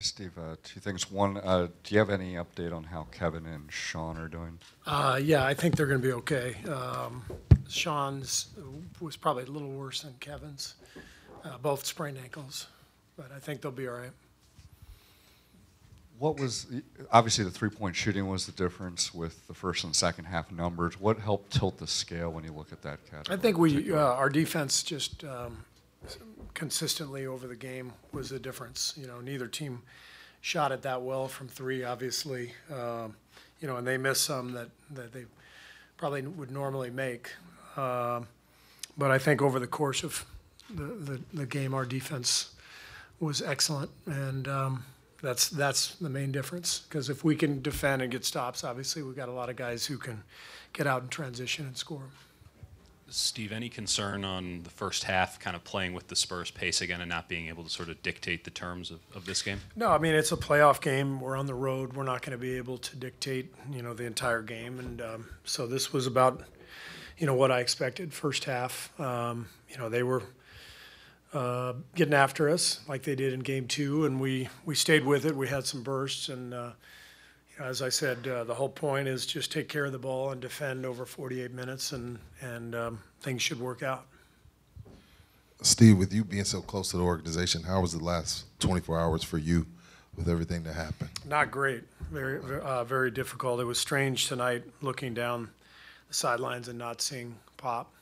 Steve, two things. One, do you have any update on how Kevin and Sean are doing? Yeah, I think they're going to be okay. Sean's was probably a little worse than Kevin's, both sprained ankles, but I think they'll be all right. What was, obviously the three-point shooting was the difference with the first and second half numbers. What helped tilt the scale when you look at that category? I think our defense just consistently over the game was the difference. Neither team shot it that well from three, obviously. And they missed some that they probably would normally make. But I think over the course of the game, our defense was excellent, and that's the main difference. Because if we can defend and get stops, obviously we've got a lot of guys who can get out in transition and score. Steve, any concern on the first half kind of playing with the Spurs pace again and not being able to sort of dictate the terms of this game? No, I mean, it's a playoff game. We're on the road. We're not going to be able to dictate, the entire game. And so this was about, what I expected first half. They were getting after us like they did in game two, and we stayed with it. We had some bursts, and as I said, the whole point is just take care of the ball and defend over 48 minutes, and things should work out. Steve, with you being so close to the organization, how was the last 24 hours for you with everything that happened? Not great. Very, very difficult. It was strange tonight looking down the sidelines and not seeing Pop.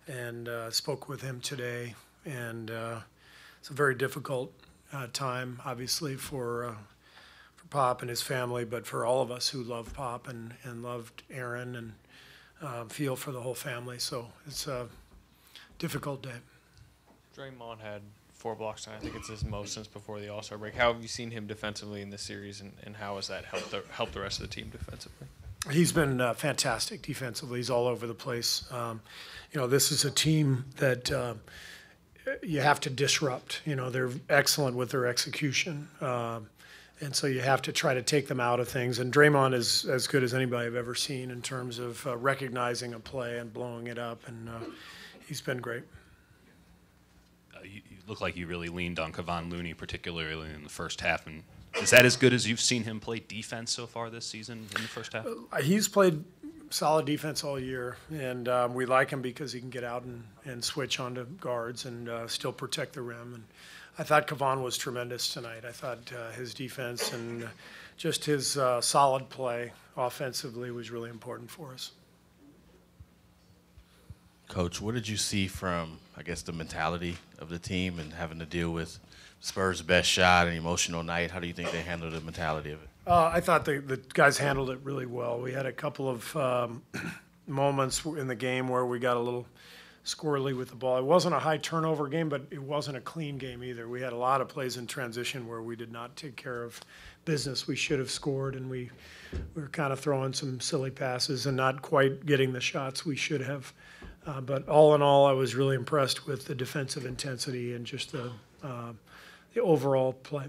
And spoke with him today, and it's a very difficult time, obviously, for Pop and his family, but for all of us who love Pop and loved Erin and feel for the whole family. So it's a difficult day. Draymond had 4 blocks tonight. I think it's his most since before the All-Star break. How have you seen him defensively in this series, and how has that helped the rest of the team defensively? He's been fantastic defensively. He's all over the place. This is a team that you have to disrupt. They're excellent with their execution. And so you have to try to take them out of things. And Draymond is as good as anybody I've ever seen in terms of recognizing a play and blowing it up. And he's been great. You look like you really leaned on Kevon Looney, particularly in the first half. And is that as good as you've seen him play defense so far this season in the first half? He's played solid defense all year, and we like him because he can get out and switch onto guards and still protect the rim. And I thought Kevon was tremendous tonight. I thought his defense and just his solid play offensively was really important for us. Coach, what did you see from, I guess, the mentality of the team and having to deal with Spurs' best shot and emotional night? How do you think they handled the mentality of it? I thought the guys handled it really well. We had a couple of moments in the game where we got a little squirrely with the ball. It wasn't a high turnover game, but it wasn't a clean game either. We had a lot of plays in transition where we did not take care of business. We should have scored, and we were kind of throwing some silly passes and not quite getting the shots we should have. But all in all, I was really impressed with the defensive intensity and just the overall play.